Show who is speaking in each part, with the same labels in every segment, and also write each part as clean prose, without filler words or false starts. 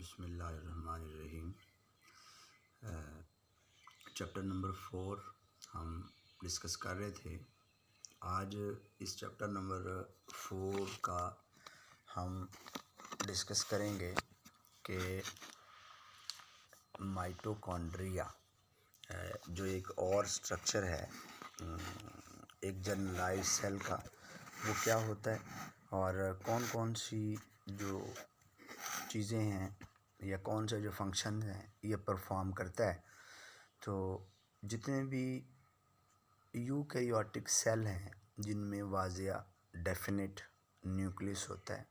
Speaker 1: बिस्मिल्लाहिर्रहमानिर्रहीम। Chapter number 4 हम discuss कर रहे थे। आज इस चैप्टर नंबर 4 का हम डिस्कस करेंगे कि माइटोकॉन्ड्रिया जो एक और स्ट्रक्चर है एक जनरलाइज सेल का, वो क्या होता है और कौन कौन सी जो चीज़ें हैं या कौन से जो फंक्शन हैं ये परफॉर्म करता है। तो जितने भी यूकैरियोटिक सेल हैं जिनमें वाज़िया डेफिनेट न्यूक्लियस होता है,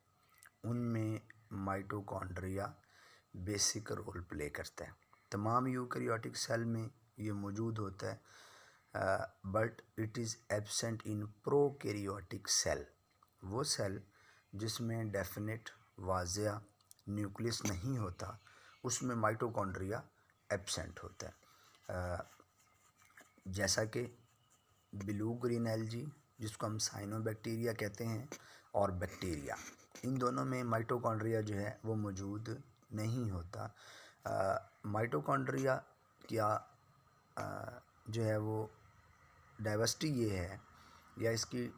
Speaker 1: उनमें माइटोकॉन्ड्रिया बेसिक रोल प्ले करता है। तमाम यूकैरियोटिक सेल में ये मौजूद होता है, but it is absent in prokaryotic cell. वो सेल जिसमें डेफिनेट वाज़िया न्यूक्लियस नहीं होता, उसमें माइटोकॉन्ड्रिया एब्सेंट होता है। जैसा कि ब्लू ग्रीन एल्गी, जिसको हम साइनोबैक्टीरिया कहते हैं, और बैक्टीरिया, इन दोनों में माइटोकॉन्ड्रिया जो है वो मौजूद नहीं होता। माइटोकॉन्ड्रिया क्या जो है वो डाइवर्सिटी ये है या इसकी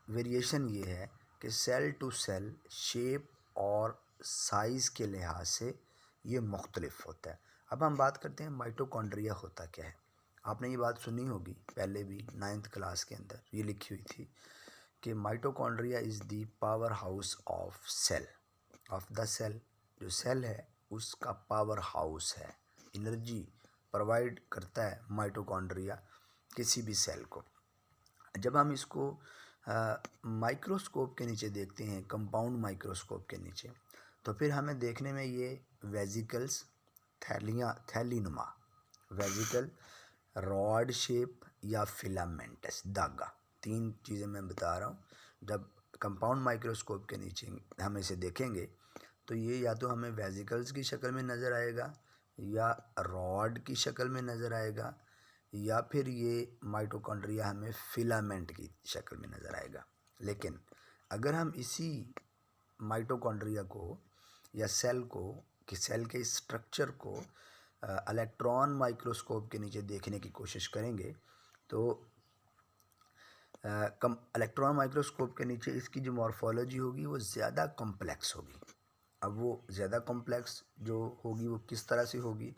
Speaker 1: वेरिएशन ये है कि सेल टू सेल शेप और साइज़ के लिहाज से ये मुख्तलिफ होता है। अब हम बात करते हैं माइटोकॉन्ड्रिया होता क्या है। आपने ये बात सुनी होगी पहले भी, 9th क्लास के अंदर ये लिखी हुई थी कि mitochondria is the power house of cell, of the cell. जो सेल है उसका पावर हाउस है, एनर्जी प्रोवाइड करता है माइटोकॉन्ड्रिया किसी भी सेल को। जब हम इसको माइक्रोस्कोप के नीचे देखते हैं, कंपाउंड माइक्रोस्कोप के नीचे, तो फिर हमें देखने में ये वेजिकल्स, थैलीनुमा वेजिकल, रॉड शेप या फिलामेंटस धागा, तीन चीज़ें मैं बता रहा हूँ। जब कंपाउंड माइक्रोस्कोप के नीचे हम इसे देखेंगे तो ये या तो हमें वेजिकल्स की शक्ल में नज़र आएगा, या रॉड की शक्ल में नज़र आएगा, या फिर ये माइटोकॉन्ड्रिया हमें फिलामेंट की शक्ल में नज़र आएगा। लेकिन अगर हम इसी माइटोकॉन्ड्रिया को या सेल के स्ट्रक्चर को इलेक्ट्रॉन माइक्रोस्कोप के नीचे देखने की कोशिश करेंगे तो इलेक्ट्रॉन माइक्रोस्कोप के नीचे इसकी जो मॉर्फोलॉजी होगी वो ज़्यादा कॉम्प्लेक्स होगी। अब वो ज़्यादा कॉम्प्लेक्स जो होगी वो किस तरह से होगी,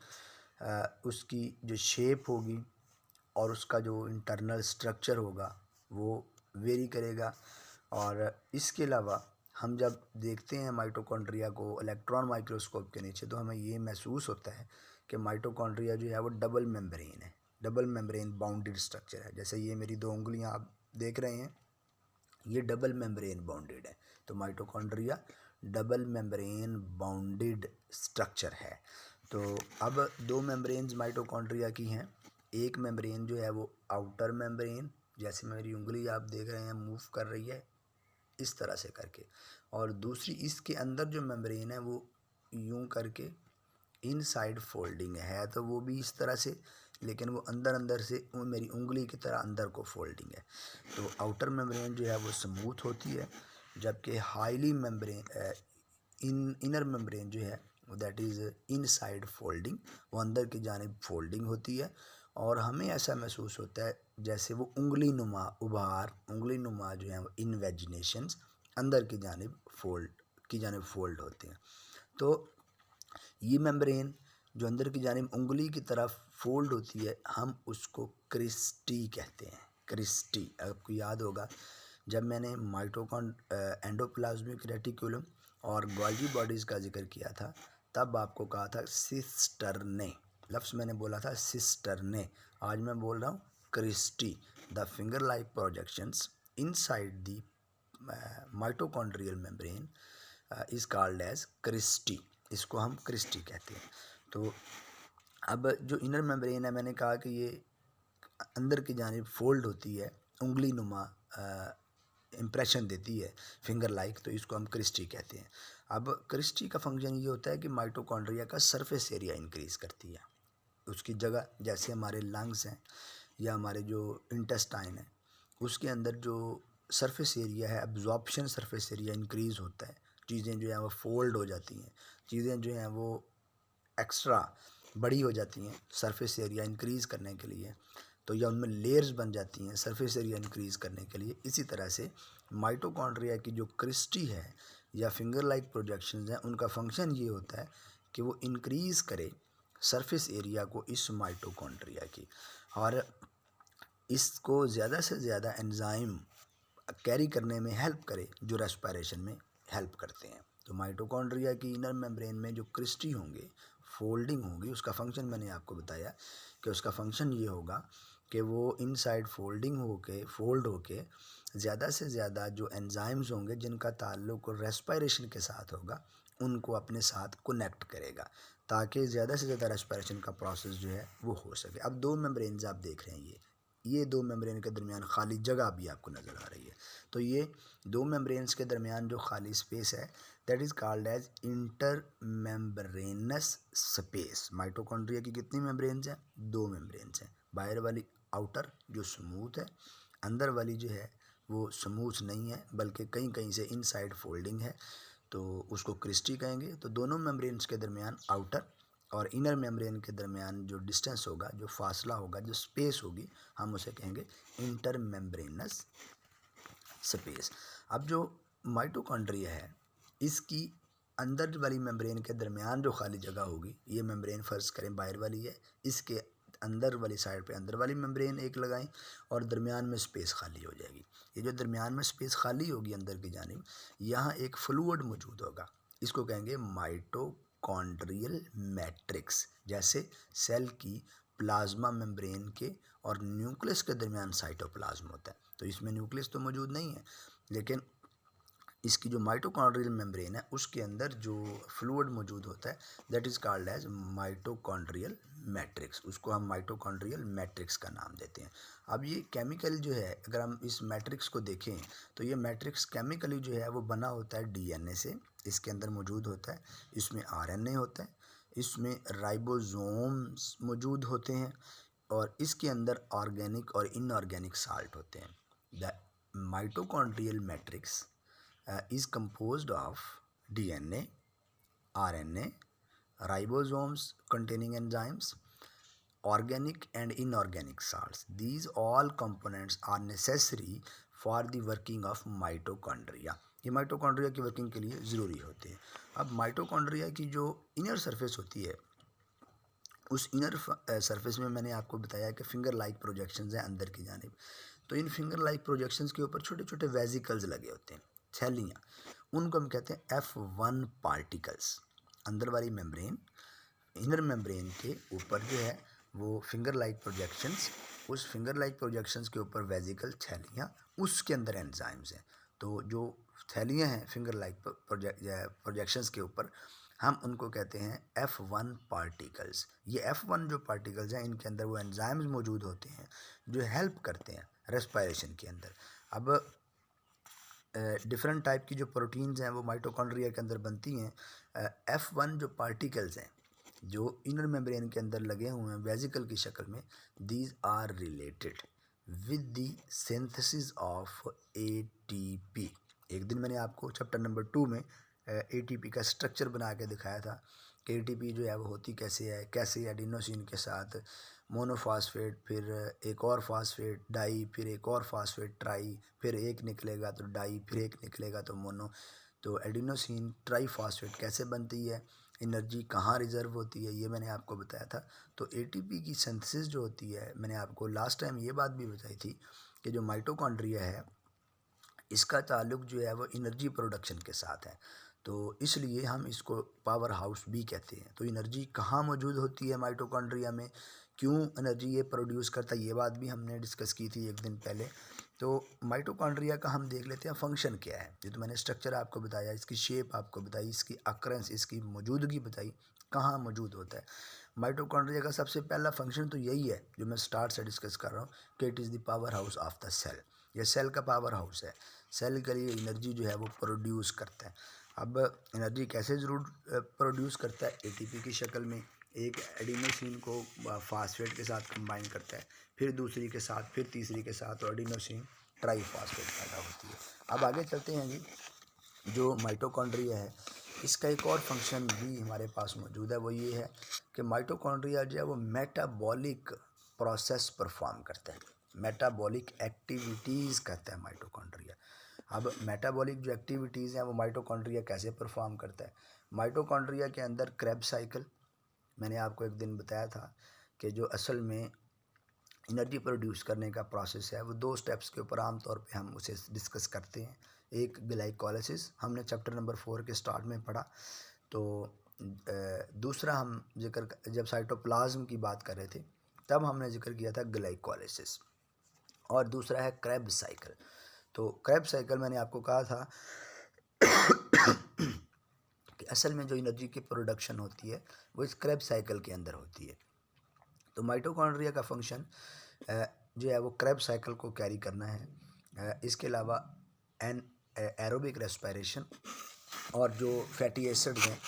Speaker 1: उसकी जो शेप होगी और उसका जो इंटरनल स्ट्रक्चर होगा वो वेरी करेगा। और इसके अलावा हम जब देखते हैं माइटोकॉन्ड्रिया को इलेक्ट्रॉन माइक्रोस्कोप के नीचे तो हमें ये महसूस होता है कि माइटोकॉन्ड्रिया जो है वो डबल मेम्ब्रेन है, डबल मेम्ब्रेन बाउंडेड स्ट्रक्चर है। जैसे ये मेरी 2 उंगलियां आप देख रहे हैं, ये डबल मेम्ब्रेन बाउंडेड है। तो mitochondria double membrane bounded structure है। तो अब 2 मेम्ब्रेन्स माइटोकॉन्ड्रिया की हैं। एक मेम्ब्रेन जो है वो आउटर मेम्ब्रेन, जैसे मेरी उंगली आप देख रहे हैं मूव कर रही है इस तरह से करके, और दूसरी इसके अंदर जो मेम्ब्रेन है वो यूं करके इनसाइड फोल्डिंग है, तो वो भी इस तरह से, लेकिन वो अंदर से वो मेरी उंगली की तरह अंदर को फोल्डिंग है। तो आउटर मेम्ब्रेन जो है वो स्मूथ होती है, जबकि हाईली मेम्ब्रेन इनर मेम्ब्रेन जो है दैट इज़ इनसाइड फोल्डिंग, वो अंदर की जानिब फोल्डिंग होती है। और हमें ऐसा महसूस होता है जैसे वो उंगली नुमा उभार, उंगली नुमा जो है वो इनवेजिनेशंस अंदर की जानिब फोल्ड होते हैं। तो ये मेम्ब्रेन जो अंदर की जानिब उंगली की तरफ फोल्ड होती है, हम उसको क्रिस्टी कहते हैं। क्रिस्टी, आपको याद होगा जब मैंने एंडोप्लाज्मिक रेटिकुलम और गोल्गी बॉडीज़ का जिक्र किया था, तब आपको कहा था सिस्टर्ने, लफ्ज़ मैंने बोला था सिस्टर्ने, आज मैं बोल रहा हूँ cristae. The finger like projections inside the mitochondrial membrane is called as cristae, इसको हम क्रिस्टी कहते हैं। तो अब जो इनर मेम्ब्रेन है, मैंने कहा कि ये अंदर की जानिब फोल्ड होती है, उंगली नुमा इम्प्रेशन देती है फिंगर लाइक, तो इसको हम क्रिस्टी कहते हैं। अब क्रिस्टी का फंक्शन ये होता है कि माइटोकॉन्ड्रिया का सरफेस एरिया इंक्रीज़ करती है, उसकी जगह, जैसे हमारे लंग्स हैं या हमारे जो इंटेस्टाइन है उसके अंदर जो सरफेस एरिया है, एब्जॉर्प्शन सरफेस एरिया इंक्रीज़ होता है चीज़ें जो हैं वो फोल्ड हो जाती हैं, चीज़ें जो हैं वो एक्स्ट्रा बड़ी हो जाती हैं सरफेस एरिया इंक्रीज़ करने के लिए, तो या उनमें लेयर्स बन जाती हैं सरफेस एरिया इंक्रीज़ करने के लिए। इसी तरह से माइटोकॉन्ड्रिया की जो क्रिस्टी है या फिंगर लाइक प्रोजेक्शंस हैं, उनका फंक्शन ये होता है कि वो इंक्रीज़ करे सरफेस एरिया को इस माइटोकॉन्ड्रिया की, और इसको ज़्यादा से ज़्यादा एंजाइम कैरी करने में हेल्प करे जो रेस्पिरेशन में हेल्प करते हैं। तो माइटोकॉन्ड्रिया की इनर मेम्ब्रेन में जो क्रिस्टी होंगे, फोल्डिंग होगी, उसका फंक्शन मैंने आपको बताया कि उसका फंक्शन ये होगा कि वो इनसाइड फोल्ड होके ज़्यादा से ज़्यादा जो एंजाइम्स होंगे जिनका ताल्लुक रेस्पिरेशन के साथ होगा, उनको अपने साथ कनेक्ट करेगा ताकि ज़्यादा से ज़्यादा रेस्पिरेशन का प्रोसेस जो है वो हो सके। अब दो मेम्ब्रेन्स आप देख रहे हैं, ये दो मेम्ब्रेन के दरमियान खाली जगह भी आपको नज़र आ रही है। तो ये दो मेम्ब्रेन्स के दरमियान जो खाली स्पेस है, that is called as inter membranous space. Mitochondria की कितनी मेम्ब्रेन्स हैं? दो मेम्ब्रेन्स हैं। बाहर वाली आउटर जो स्मूथ है, अंदर वाली जो है वो स्मूथ नहीं है बल्कि कहीं कहीं से इनसाइड फोल्डिंग है, तो उसको क्रिस्टी कहेंगे। तो दोनों मेम्ब्रेन्स के दरमियान आउटर और इनर मेम्ब्रेन के दरमियान जो डिस्टेंस होगा, जो फासला होगा, जो स्पेस होगी, हम उसे कहेंगे इंटर मेम्ब्रेनस स्पेस। अब जो माइटोकॉन्ड्रिया है, इसकी अंदर वाली मेम्ब्रेन के दरमियान जो खाली जगह होगी, ये मेम्ब्रेन फ़र्ज़ करें बाहर वाली है, इसके अंदर वाली साइड पे अंदर वाली मेम्ब्रेन एक लगाएं और दरमियान में स्पेस खाली हो जाएगी। ये जो दरमियान में स्पेस खाली होगी अंदर की जानिब, यहाँ एक फ्लूइड मौजूद होगा, इसको कहेंगे माइटोकॉन्ड्रियल मैट्रिक्स। जैसे सेल की प्लाज्मा मेम्ब्रेन के और न्यूक्लियस के दरमियान साइटोप्लाज्म होता है, तो इसमें न्यूक्लियस तो मौजूद नहीं है, लेकिन इसकी जो माइटोकॉन्ड्रियल मेम्ब्रेन है उसके अंदर जो फ्लूइड मौजूद होता है, that is called as mitochondrial matrix. उसको हम माइटोकॉन्ड्रियल मैट्रिक्स का नाम देते हैं। अब ये केमिकल जो है, अगर हम इस मैट्रिक्स को देखें तो ये मैट्रिक्स केमिकली जो है वो बना होता है डीएनए से, इसके अंदर मौजूद होता है, इसमें आरएनए होता है, इसमें राइबोसोम्स मौजूद होते हैं, और इसके अंदर ऑर्गेनिक और इनऑर्गेनिक साल्ट होते हैं। The mitochondrial matrix is composed of DNA, RNA, ribosomes containing enzymes, organic and inorganic salts. These all components are necessary for the working of mitochondria. ये माइटोकॉन्ड्रिया की वर्किंग के लिए ज़रूरी होते हैं। अब माइटोकॉन्ड्रिया की जो इनर सरफेस होती है, उस इनर सरफेस में मैंने आपको बताया कि फिंगर लाइक प्रोजेक्शंस हैं अंदर की जानिब। तो इन फिंगर लाइक प्रोजेक्शंस के ऊपर छोटे छोटे वेजिकल्स लगे होते हैं, थैलियाँ, उनको हम कहते हैं F1 पार्टिकल्स। अंदर वाली मेम्ब्रेन, इनर मेम्ब्रेन के ऊपर जो है वो फिंगर लाइक प्रोजेक्शंस, उस फिंगर लाइक प्रोजेक्शंस के ऊपर वेजिकल थैलियाँ, उसके अंदर एंजाइम्स हैं। तो जो थैलियाँ हैं फिंगर लाइक प्रोजेक्शंस के ऊपर, हम उनको कहते हैं F1 पार्टिकल्स। ये F1 जो पार्टिकल्स हैं, इनके अंदर वो एंजाइम्स मौजूद होते हैं जो हेल्प करते हैं रेस्पिरेशन के अंदर। अब डिफरेंट टाइप की जो प्रोटीन्स हैं वो माइटोकॉन्ड्रिया के अंदर बनती हैं। F1 जो पार्टिकल्स हैं जो इनर मेम्ब्रेन के अंदर लगे हुए हैं वेजिकल की शक्ल में, these are related with the synthesis of ATP। एक दिन मैंने आपको चैप्टर नंबर 2 में ATP का स्ट्रक्चर बना के दिखाया था कि ATP जो है वो होती कैसे है, कैसे एडिनोसिन के साथ मोनोफॉस्फेट, फिर एक और फास्फेट डाई, फिर एक और फास्फेट ट्राई, फिर एक निकलेगा तो डाई, फिर एक निकलेगा तो मोनो। तो एडिनोसिन ट्राई फास्फेट कैसे बनती है, एनर्जी कहाँ रिजर्व होती है, ये मैंने आपको बताया था। तो ATP की सिंथेसिस जो होती है, मैंने आपको लास्ट टाइम ये बात भी बताई थी कि जो माइटोकॉन्ड्रिया है इसका ताल्लुक जो है वो एनर्जी प्रोडक्शन के साथ है, तो इसलिए हम इसको पावर हाउस भी कहते हैं। तो एनर्जी कहाँ मौजूद होती है माइटोकॉन्ड्रिया में, क्यों एनर्जी ये प्रोड्यूस करता है, ये बात भी हमने डिस्कस की थी एक दिन पहले। तो माइटोकॉन्ड्रिया का हम देख लेते हैं फंक्शन क्या है। ये तो मैंने स्ट्रक्चर आपको बताया, इसकी शेप आपको बताई, इसकी अक्रेंस, इसकी मौजूदगी बताई, कहाँ मौजूद होता है। माइटोकॉन्ड्रिया का सबसे पहला फंक्शन तो यही है जो मैं स्टार्ट से डिस्कस कर रहा हूँ कि it is the power house of the cell. यह सेल का पावर हाउस है, सेल के लिए एनर्जी जो है वो प्रोड्यूस करता है। अब एनर्जी कैसे ज़रूर प्रोड्यूस करता है, ATP की शक्ल में। एक एडिनोसिन को फास्फेट के साथ कंबाइन करता है, फिर दूसरी के साथ, फिर तीसरी के साथ, और एडिनोसिन ट्राई फास्फेट पैदा होती है। अब आगे चलते हैं जी। जो माइटोकॉन्ड्रिया है इसका एक और फंक्शन भी हमारे पास मौजूद है, वो ये है कि माइटोकॉन्ड्रिया जो है वो मेटाबॉलिक प्रोसेस परफॉर्म करता है, मेटाबॉलिक एक्टिविटीज़ करता है माइटोकॉन्ड्रिया। अब मेटाबॉलिक जो एक्टिविटीज़ हैं वो माइटोकॉन्ड्रिया कैसे परफॉर्म करता है? माइटोकॉन्ड्रिया के अंदर क्रेब्स साइकिल, मैंने आपको एक दिन बताया था कि जो असल में एनर्जी प्रोड्यूस करने का प्रोसेस है वो 2 स्टेप्स के ऊपर आमतौर पे हम उसे डिस्कस करते हैं। एक ग्लाइकोलाइसिस, हमने चैप्टर नंबर 4 के स्टार्ट में पढ़ा। तो दूसरा हम जिक्र जब साइटोप्लाज्म की बात कर रहे थे तब हमने जिक्र किया था ग्लाइकोलाइसिस, और दूसरा है क्रेब्स साइकिल। तो क्रेब्स साइकिल मैंने आपको कहा था कि असल में जो एनर्जी की प्रोडक्शन होती है वो इस क्रेब्स साइकिल के अंदर होती है। तो माइटोकॉन्ड्रिया का फंक्शन जो है वो क्रेब्स साइकिल को कैरी करना है। इसके अलावा एन एरोबिक रेस्पिरेशन और जो फैटी एसिड्स हैं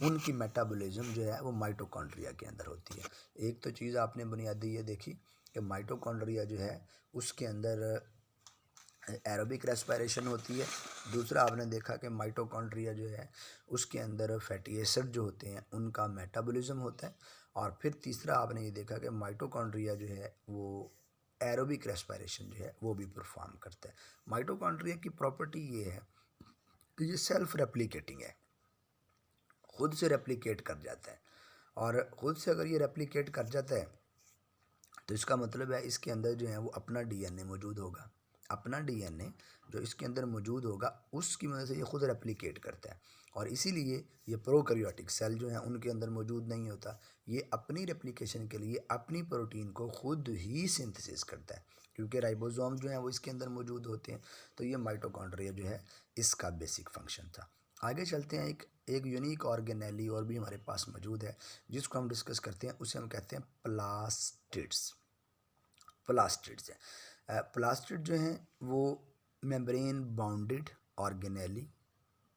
Speaker 1: उनकी मेटाबॉलिज्म जो है वो माइटोकॉन्ड्रिया के अंदर होती है। एक तो चीज़ आपने बुनियादी ये देखी कि माइटोकॉन्ड्रिया जो है उसके अंदर एरोबिक रेस्पिरेशन होती है। दूसरा आपने देखा कि माइटोकॉन्ड्रिया जो है उसके अंदर फैटी एसिड जो होते हैं उनका मेटाबॉलिज्म होता है। और फिर तीसरा आपने ये देखा कि माइटोकॉन्ड्रिया जो है वो एरोबिक रेस्पिरेशन जो है वो भी परफॉर्म करता है। माइटोकॉन्ड्रिया की प्रॉपर्टी ये है कि ये सेल्फ रेप्लिकेटिंग है, खुद से रेप्लिकेट कर जाता है। और ख़ुद से अगर ये रेप्लिकेट कर जाता है तो इसका मतलब है इसके अंदर जो है वो अपना डीएनए मौजूद होगा। अपना डीएनए जो इसके अंदर मौजूद होगा उसकी वजह से ये खुद रेप्लिकेट करता है, और इसीलिए ये प्रोकैरियोटिक सेल जो हैं उनके अंदर मौजूद नहीं होता। ये अपनी रेप्लिकेशन के लिए अपनी प्रोटीन को खुद ही सिंथेसिस करता है, क्योंकि राइबोसोम जो हैं वो इसके अंदर मौजूद होते हैं। तो ये माइटोकॉन्ड्रिया जो है इसका बेसिक फंक्शन था। आगे चलते हैं, एक यूनिक ऑर्गेनेली और भी हमारे पास मौजूद है जिसको हम डिस्कस करते हैं, उसे हम कहते हैं प्लास्टिड्स। प्लास्टिड्स हैं, प्लास्टिड जो हैं वो मेम्ब्रेन बाउंडेड ऑर्गेनेली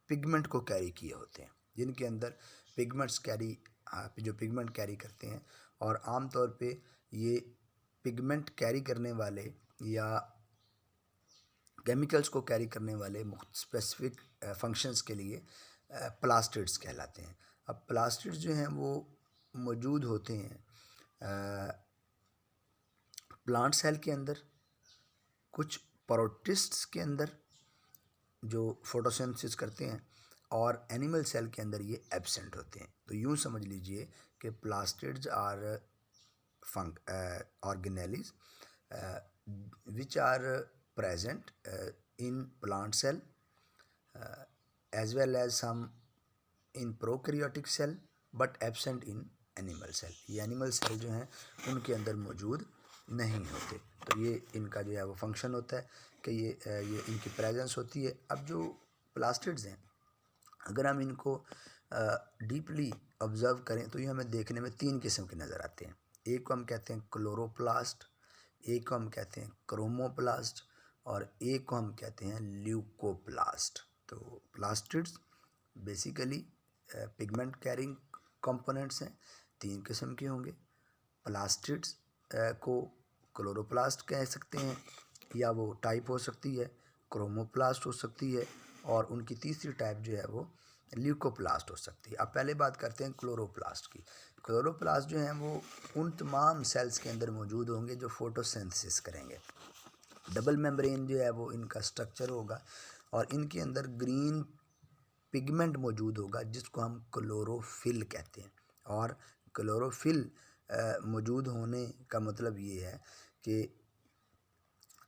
Speaker 1: पिगमेंट को कैरी किए होते हैं, जिनके अंदर पिगमेंट्स कैरी जो पिगमेंट कैरी करते हैं। और आमतौर पे ये पिगमेंट कैरी करने वाले या केमिकल्स को कैरी करने वाले स्पेसिफिक फंक्शंस के लिए प्लास्टिड्स कहलाते हैं। अब प्लास्टिड्स जो हैं वो मौजूद होते हैं प्लांट सेल के अंदर, कुछ प्रोटिस्ट्स के अंदर जो फोटोसिंथेसिस करते हैं, और एनिमल सेल के अंदर ये एब्सेंट होते हैं। तो यूँ समझ लीजिए कि plastids are organelles which are present in plant cell as well as some in prokaryotic cell but absent in animal cell। ये एनिमल सेल जो हैं उनके अंदर मौजूद नहीं होते। तो ये इनका जो है वो फंक्शन होता है कि ये इनकी प्रेजेंस होती है। अब जो प्लास्टिड्स हैं अगर हम इनको डीपली ऑब्ज़र्व करें तो ये हमें देखने में 3 किस्म के नज़र आते हैं। एक को हम कहते हैं क्लोरोप्लास्ट, एक को हम कहते हैं क्रोमोप्लास्ट, और एक को हम कहते हैं ल्यूकोप्लास्ट। तो plastids basically pigment carrying components हैं, 3 किस्म के होंगे। प्लास्टिड्स को क्लोरोप्लास्ट कह सकते हैं, या वो टाइप हो सकती है क्रोमोप्लास्ट हो सकती है, और उनकी तीसरी टाइप जो है वो ल्यूकोप्लास्ट हो सकती है। अब पहले बात करते हैं क्लोरोप्लास्ट की। क्लोरोप्लास्ट जो हैं वो उन तमाम सेल्स के अंदर मौजूद होंगे जो फोटोसिंथेसिस करेंगे। डबल मेम्ब्रेन जो है वो इनका स्ट्रक्चर होगा, और इनके अंदर ग्रीन पिगमेंट मौजूद होगा जिसको हम क्लोरोफिल कहते हैं। और क्लोरोफिल मौजूद होने का मतलब ये है कि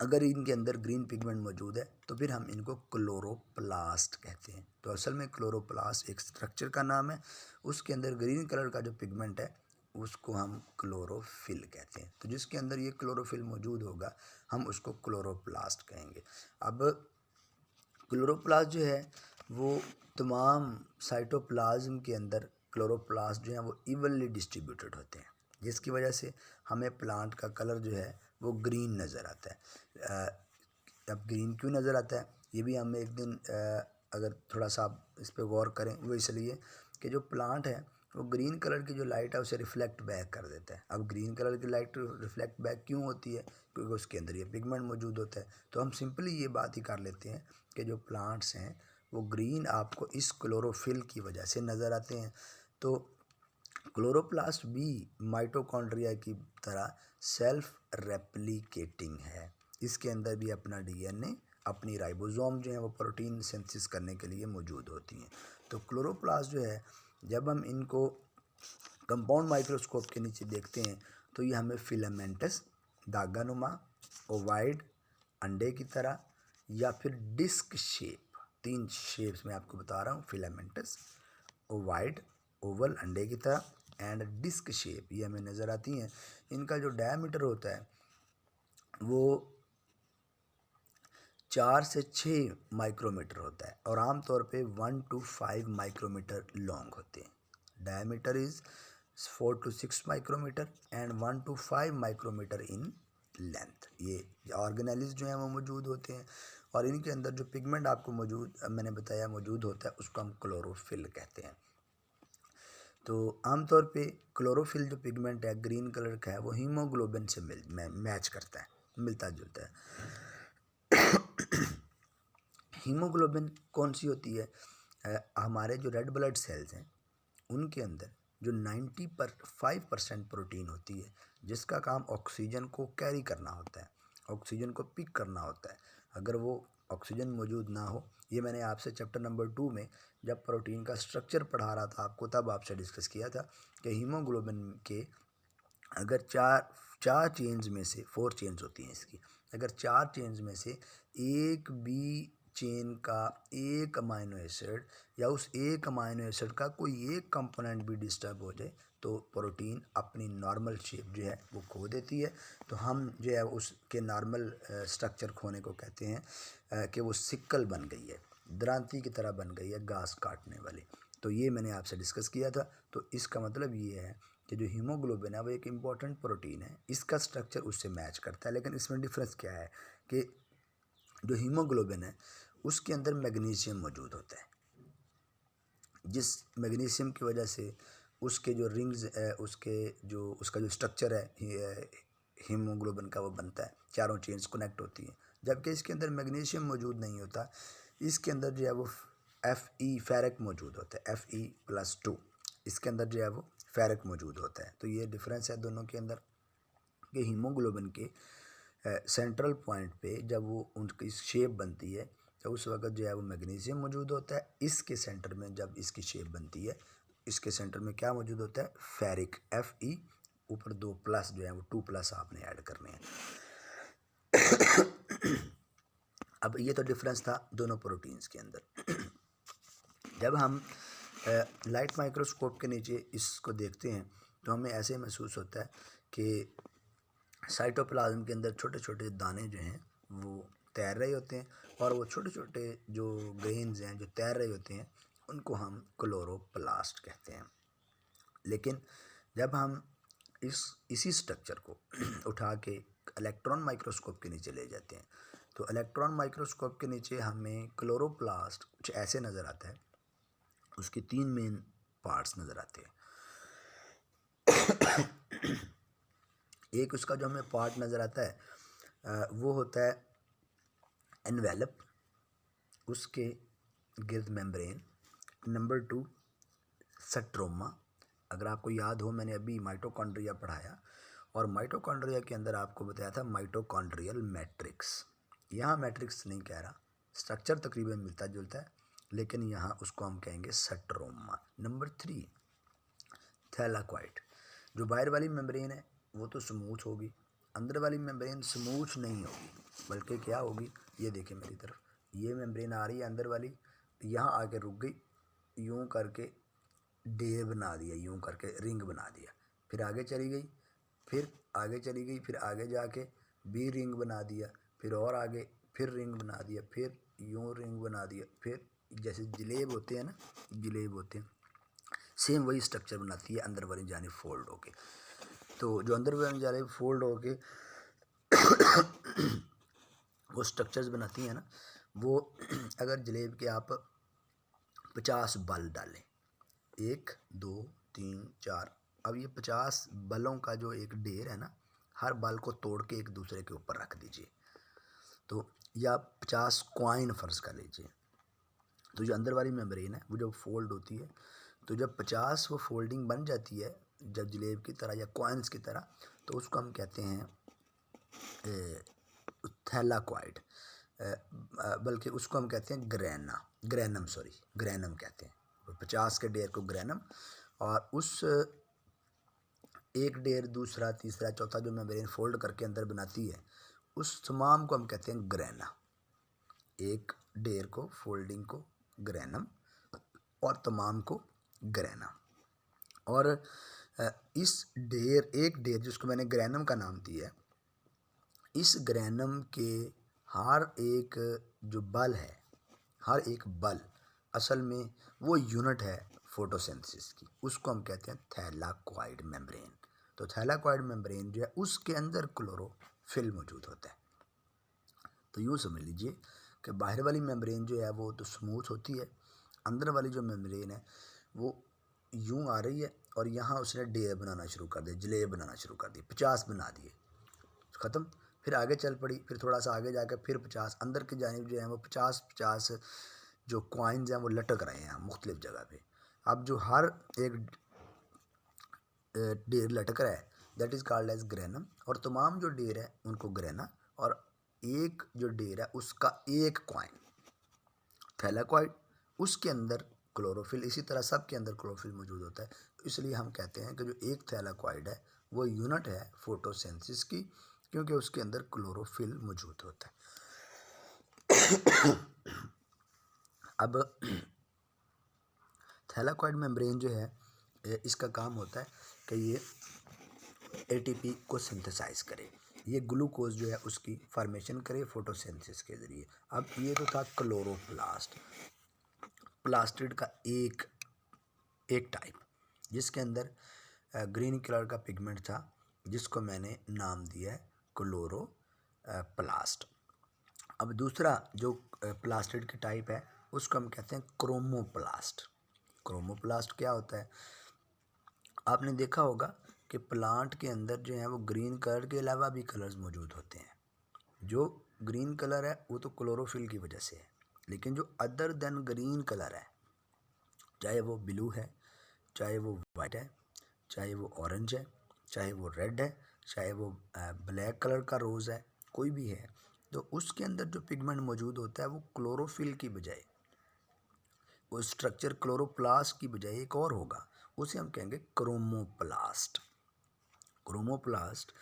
Speaker 1: अगर इनके अंदर ग्रीन पिगमेंट मौजूद है तो फिर हम इनको क्लोरोप्लास्ट कहते हैं। तो असल में क्लोरोप्लास्ट एक स्ट्रक्चर का नाम है, उसके अंदर ग्रीन कलर का जो पिगमेंट है उसको हम क्लोरोफिल कहते हैं। तो जिसके अंदर ये क्लोरोफिल मौजूद होगा हम उसको क्लोरोप्लास्ट कहेंगे। अब क्लोरोप्लास्ट जो है वो तमाम साइटोप्लाज्म के अंदर क्लोरोप्लास्ट जो है वो इवनली डिस्ट्रीब्यूटेड होते हैं, जिसकी वजह से हमें प्लांट का कलर जो है वो ग्रीन नज़र आता है। अब ग्रीन क्यों नज़र आता है ये भी हम एक दिन अगर थोड़ा सा इस पर गौर करें, वो इसलिए कि जो प्लांट है वो ग्रीन कलर की जो लाइट है उसे रिफ्लेक्ट बैक कर देता है। अब ग्रीन कलर की लाइट रिफ्लेक्ट बैक क्यों होती है? क्योंकि उसके अंदर ये पिगमेंट मौजूद होता है। तो हम सिंपली ये बात ही कर लेते हैं कि जो प्लांट्स हैं वो ग्रीन आपको इस क्लोरोफिल की वजह से नज़र आते हैं। तो क्लोरोप्लास्ट भी माइटोकॉन्ड्रिया की तरह सेल्फ रेप्लिकेटिंग है। इसके अंदर भी अपना डीएनए, अपनी राइबोसोम जो है वो प्रोटीन सिंथेसिस करने के लिए मौजूद होती हैं। तो क्लोरोप्लास्ट जो है, जब हम इनको कंपाउंड माइक्रोस्कोप के नीचे देखते हैं तो ये हमें फिलामेंटस, धागानुमा, ओवाइड, अंडे की तरह, या फिर डिस्क शेप, 3 शेप्स में आपको बता रहा हूँ, फिलामेंटस, ओवाइड, ओवल अंडे की तरह, एंड डिस्क शेप, ये हमें नज़र आती हैं। इनका जो डायमीटर होता है वो 4 से 6 माइक्रोमीटर होता है और आमतौर पे 1 to 5 माइक्रोमीटर लॉन्ग होते हैं। Diameter is 4 to 6 micrometre and 1 to 5 micrometre in length. ये ऑर्गेनेल्स जो हैं वो मौजूद होते हैं और इनके अंदर जो पिगमेंट आपको मैंने बताया मौजूद होता है उसको हम क्लोरोफिल कहते हैं। तो आमतौर पे क्लोरोफिल जो पिगमेंट है ग्रीन कलर का है वो हीमोग्लोबिन से मैच करता है, मिलता जुलता है। हीमोग्लोबिन कौन सी होती है? हमारे जो रेड ब्लड सेल्स हैं उनके अंदर जो 95% प्रोटीन होती है जिसका काम ऑक्सीजन को कैरी करना होता है, ऑक्सीजन को पिक करना होता है। अगर वो ऑक्सीजन मौजूद ना हो, ये मैंने आपसे चैप्टर नंबर 2 में जब प्रोटीन का स्ट्रक्चर पढ़ा रहा था आपको, तब आपसे डिस्कस किया था कि हीमोग्लोबिन के अगर चार चेन्स में से 4 चेन्स होती हैं इसकी, अगर 4 चेन्स में से एक भी चेन का एक अमाइनो एसिड या उस एक अमाइनो एसिड का कोई एक कंपोनेंट भी डिस्टर्ब हो जाए तो प्रोटीन अपनी नॉर्मल शेप जो है वो खो देती है। तो हम जो है उसके नॉर्मल स्ट्रक्चर खोने को कहते हैं कि वो सिक्कल बन गई है, द्रांति की तरह बन गई है, घास काटने वाली। तो ये मैंने आपसे डिस्कस किया था। तो इसका मतलब ये है कि जो हीमोग्लोबिन है वो एक इम्पॉर्टेंट प्रोटीन है, इसका स्ट्रक्चर उससे मैच करता है। लेकिन इसमें डिफरेंस क्या है कि जो हीमोग्लोबिन है उसके अंदर मैग्नीशियम मौजूद होता है, जिस मैग्नीशियम की वजह से उसके जो रिंग्स उसका जो स्ट्रक्चर है हीमोग्लोबिन का वो बनता है, चारों चेन्स कनेक्ट होती हैं। जबकि इसके अंदर मैग्नीशियम मौजूद नहीं होता, इसके अंदर जो है वो फेरिक मौजूद होता है, Fe+2 इसके अंदर जो है वो फेरिक मौजूद होता है। तो ये डिफरेंस है दोनों के अंदर कि हीमोग्लोबिन के सेंट्रल पॉइंट पे जब वो उनकी शेप बनती है तो उस वक्त जो है वो मैग्नीशियम मौजूद होता है। इसके सेंटर में जब इसकी शेप बनती है, इसके सेंटर में क्या मौजूद होता है? फेरिक, Fe, ऊपर 2 प्लस जो है वो 2+ आपने ऐड करने हैं। अब ये तो डिफरेंस था दोनों प्रोटीन्स के अंदर। जब हम लाइट माइक्रोस्कोप के नीचे इसको देखते हैं तो हमें ऐसे महसूस होता है कि साइटोप्लाज्म के अंदर छोटे छोटे दाने जो हैं वो तैर रहे होते हैं और वो छोटे छोटे जो ग्रेन्स हैं जो तैर रहे होते हैं उनको हम क्लोरोप्लास्ट कहते हैं। लेकिन जब हम इसी स्ट्रक्चर को उठा के इलेक्ट्रॉन माइक्रोस्कोप के नीचे ले जाते हैं तो इलेक्ट्रॉन माइक्रोस्कोप के नीचे हमें क्लोरोप्लास्ट कुछ ऐसे नज़र आता है। उसके 3 मेन पार्ट्स नज़र आते हैं। एक उसका जो हमें पार्ट नज़र आता है वो होता है एनवेलप, उसके गिर्द मेम्ब्रेन। Number 2 stroma. अगर आपको याद हो मैंने अभी माइटोकॉन्ड्रिया पढ़ाया और माइटोकॉन्ड्रिया के अंदर आपको बताया था माइटोकॉन्ड्रियल मैट्रिक्स। यहाँ मैट्रिक्स नहीं कह रहा, स्ट्रक्चर तकरीबन मिलता जुलता है, लेकिन यहाँ उसको हम कहेंगे स्ट्रोमा। नंबर 3 थैलाक्वाइट। जो बाहर वाली मेम्ब्रेन है वो तो स्मूथ होगी, अंदर वाली मेम्ब्रेन स्मूथ नहीं होगी, बल्कि क्या होगी? ये देखिए मेरी तरफ, ये मेम्ब्रेन आ रही है अंदर वाली, यहाँ आके रुक गई, यूं करके ढेर बना दिया, यूं करके रिंग बना दिया, फिर आगे चली गई, फिर आगे चली गई, फिर आगे जाके भी रिंग बना दिया, फिर और आगे फिर रिंग बना दिया, फिर यूं रिंग बना दिया, फिर जैसे जलेब होते हैं ना, जलेब होते हैं, सेम वही स्ट्रक्चर बनाती है अंदर वाली जाने फोल्ड होके। तो जो अंदर वाली जाने फोल्ड होके वो स्ट्रक्चर्स बनाती हैं ना, वो अगर जलेब के आप 50 बल डालें, 1 2 3 4, अब ये 50 बलों का जो एक ढेर है ना, हर बल को तोड़ के एक दूसरे के ऊपर रख दीजिए। तो या 50 कॉइन फर्ज कर लीजिए, तो जो अंदर वाली मेम्ब्रेन है वो जब फोल्ड होती है, तो जब 50 वो फोल्डिंग बन जाती है, जब जलेब की तरह या कॉइन्स की तरह, तो उसको हम कहते हैं थैलाकॉइड, बल्कि उसको हम कहते हैं ग्रैनम कहते हैं। 50 के डेयर को ग्रैनम, और उस एक डेयर दूसरा तीसरा चौथा जो मेम्ब्रेन फोल्ड करके अंदर बनाती है, उस तमाम को हम कहते हैं ग्रैना। एक डेयर को, फोल्डिंग को ग्रैनम, और तमाम को ग्रैना। और इस एक डेयर जिसको मैंने ग्रैनम का नाम दिया है, इस ग्रैनम के हर एक जो बल है, हर एक बल असल में वो यूनिट है फोटोसिंथेसिस की, उसको हम कहते हैं थैलाकॉइड मेम्ब्रेन। तो थैलाकॉइड मेम्ब्रेन जो है उसके अंदर क्लोरोफिल मौजूद होता है। तो यूँ समझ लीजिए कि बाहर वाली मेम्ब्रेन जो है वो तो स्मूथ होती है, अंदर वाली जो मेम्ब्रेन है वो यूँ आ रही है, और यहाँ उसने डेयर बनाना शुरू कर दिया, जलेब बनाना शुरू कर दी, 50 बना दिए, ख़त्म। फिर आगे चल पड़ी, फिर थोड़ा सा आगे जाकर फिर 50, अंदर की जानिब जो है वो 50 जो कॉइन्स हैं वो लटक रहे हैं मुख्तलिफ जगह पे। अब जो हर एक डेर लटक रहा है that is called as granum, और तमाम जो डेर है उनको ग्रैना, और एक जो डेर है उसका एक कॉइन थैलाकॉइड, उसके अंदर क्लोरोफिल। इसी तरह सब के अंदर क्लोरोफिल मौजूद होता है। तो इसलिए हम कहते हैं कि जो एक थैलाकॉइड है वो यूनिट है फोटोसिंथेसिस की, क्योंकि उसके अंदर क्लोरोफिल मौजूद होता है। अब थैलाकॉइड मेम्ब्रेन जो है, इसका काम होता है कि ये एटीपी को सिंथेसाइज करे, ये ग्लूकोज जो है उसकी फॉर्मेशन करे फोटोसिंथेसिस के ज़रिए। अब ये तो था क्लोरोप्लास्ट, प्लास्टिड का एक टाइप, जिसके अंदर ग्रीन कलर का पिगमेंट था, जिसको मैंने नाम दिया है क्लोरोप्लास्ट। अब दूसरा जो प्लास्टिड की टाइप है उसको हम कहते हैं क्रोमोप्लास्ट। क्रोमोप्लास्ट क्या होता है? आपने देखा होगा कि प्लांट के अंदर जो है वो ग्रीन कलर के अलावा भी कलर्स मौजूद होते हैं। जो ग्रीन कलर है वो तो क्लोरोफिल की वजह से है, लेकिन जो अदर देन ग्रीन कलर है, चाहे वो ब्लू है, चाहे वो वाइट है, चाहे वो ऑरेंज है, चाहे वो रेड है, चाहे वो ब्लैक कलर का रोज़ है, कोई भी है, तो उसके अंदर जो पिगमेंट मौजूद होता है वो क्लोरोफिल की बजाय, वो स्ट्रक्चर क्लोरोप्लास्ट की बजाय एक और होगा, उसे हम कहेंगे क्रोमोप्लास्ट। क्रोमोप्लास्ट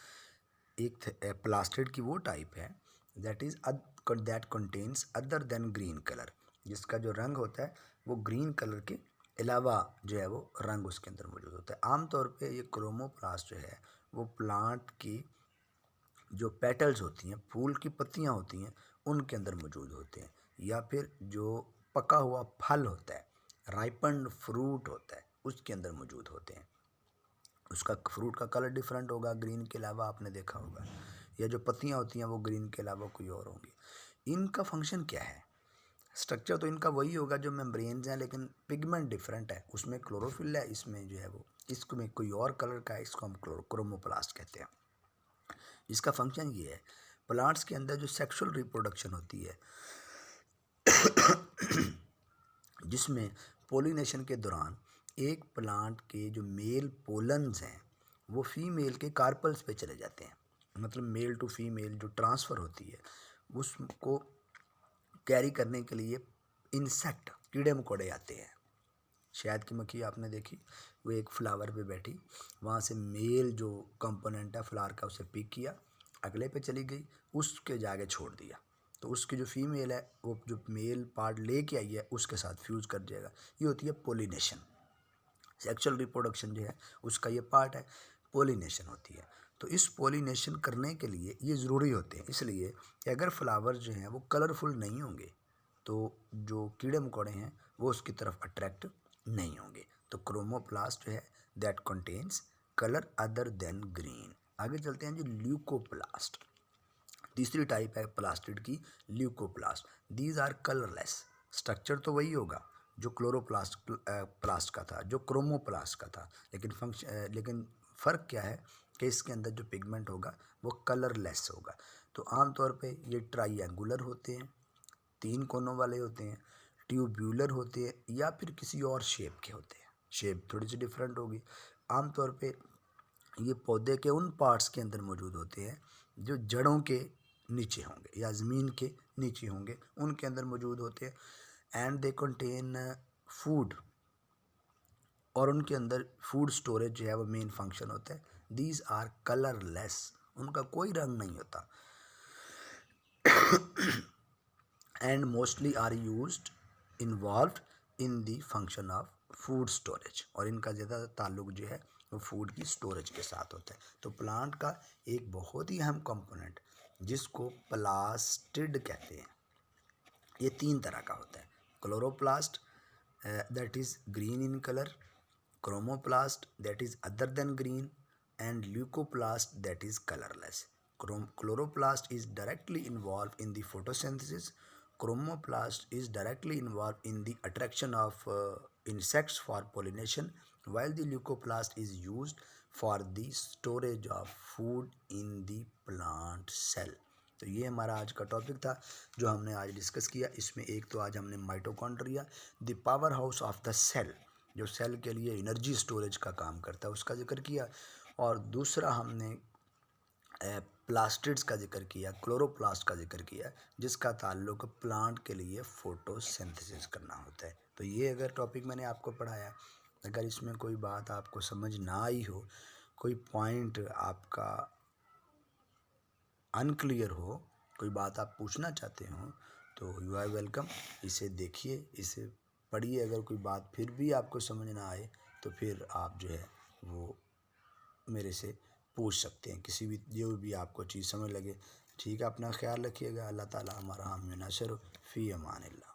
Speaker 1: एक प्लास्टिड की वो टाइप है that contains other than green colour, जिसका जो रंग होता है वो ग्रीन कलर के अलावा जो है वो रंग उसके अंदर मौजूद होता है। आमतौर पे ये क्रोमोप्लास्ट जो है वो प्लांट की जो पेटल्स होती हैं, फूल की पत्तियां होती हैं, उनके अंदर मौजूद होते हैं, या फिर जो पका हुआ फल होता है, राइपन्ड फ्रूट होता है, उसके अंदर मौजूद होते हैं। उसका फ्रूट का कलर डिफरेंट होगा ग्रीन के अलावा, आपने देखा होगा, या जो पत्तियां होती हैं वो ग्रीन के अलावा कोई और होंगी। इनका फंक्शन क्या है? स्ट्रक्चर तो इनका वही होगा जो मेम्ब्रेन्स हैं, लेकिन पिगमेंट डिफरेंट है, उसमें क्लोरोफिल है, इसमें जो है वो इसको में कोई और कलर का है, इसको हम क्रोमोप्लास्ट कहते हैं। इसका फंक्शन ये है, प्लांट्स के अंदर जो सेक्सुअल रिप्रोडक्शन होती है जिसमें पोलिनेशन के दौरान एक प्लांट के जो मेल पोलन्स हैं वो फीमेल के कार्पल्स पे चले जाते हैं, मतलब मेल टू फीमेल जो ट्रांसफ़र होती है उसको कैरी करने के लिए इंसेक्ट, कीड़े मकोड़े आते हैं। शहद की मक्खी आपने देखी, वो एक फ्लावर पे बैठी, वहाँ से मेल जो कंपोनेंट है फ्लावर का उसे पिक किया, अगले पे चली गई, उसके जाके छोड़ दिया, तो उसकी जो फीमेल है वो जो मेल पार्ट लेके आई है उसके साथ फ्यूज़ कर जाएगा। ये होती है पोलिनेशन। सेक्सुअल रिप्रोडक्शन जो है उसका ये पार्ट है, पोलिनेशन होती है। तो इस पोलिनेशन करने के लिए ये ज़रूरी होते हैं, इसलिए कि अगर फ्लावर जो हैं वो कलरफुल नहीं होंगे तो जो कीड़े मकोड़े हैं वो उसकी तरफ अट्रैक्ट नहीं होंगे। तो क्रोमोप्लास्ट जो है that contains colour other than green. आगे चलते हैं जी, ल्यूकोप्लास्ट। तीसरी टाइप है प्लास्टिड की, leucoplast. These are colourless. Structure तो वही होगा जो प्लास्ट का था, जो क्रोमोप्लास्ट का था, लेकिन फ़र्क क्या है कि इसके अंदर जो पिगमेंट होगा वो कलरलेस होगा। तो आमतौर पे ये ट्राइएंगुलर होते हैं, 3 कोनों वाले होते हैं, ट्यूब्यूलर होते हैं या फिर किसी और शेप के होते हैं। शेप थोड़ी सी डिफरेंट होगी। आमतौर पे ये पौधे के उन पार्ट्स के अंदर मौजूद होते हैं जो जड़ों के नीचे होंगे या ज़मीन के नीचे होंगे, उनके अंदर मौजूद होते हैं। एंड दे कंटेन फूड, और उनके अंदर फूड स्टोरेज जो है वो मेन फंक्शन होता है। दीज आर कलरलेस, उनका कोई रंग नहीं होता। And mostly are used involved in the function of food storage, और इनका ज़्यादा ताल्लुक जो है वो फूड की स्टोरेज के साथ होता है। तो प्लांट का एक बहुत ही अहम कंपोनेंट जिसको प्लास्टिड कहते हैं, ये 3 तरह का होता है। Chloroplast that is green in colour, chromoplast that is other than green, and leucoplast that is colorless. Chloroplast is directly involved in the photosynthesis. Chromoplast is directly involved in the attraction of insects for pollination, while the leucoplast is used for the storage of food in the plant cell. तो ये हमारा आज का topic था जो हमने आज discuss किया। इसमें एक तो आज हमने mitochondria, the power house of the cell, जो सेल के लिए एनर्जी स्टोरेज का काम करता है, उसका जिक्र किया। और दूसरा हमने प्लास्टिड्स का जिक्र किया, क्लोरोप्लास्ट का जिक्र किया, जिसका ताल्लुक प्लांट के लिए फोटोसिंथेसिस करना होता है। तो ये अगर टॉपिक मैंने आपको पढ़ाया, अगर इसमें कोई बात आपको समझ ना आई हो, कोई पॉइंट आपका अनक्लियर हो, कोई बात आप पूछना चाहते हो, तो यू आर वेलकम। इसे देखिए, इसे पढ़िए। अगर कोई बात फिर भी आपको समझ ना आए तो फिर आप जो है वो मेरे से पूछ सकते हैं, किसी भी जो भी आपको चीज़ समझ लगे। ठीक है, अपना ख्याल रखिएगा। अल्लाह ताला हमारा हामी नासिर फ़ी अमानिल्लाह।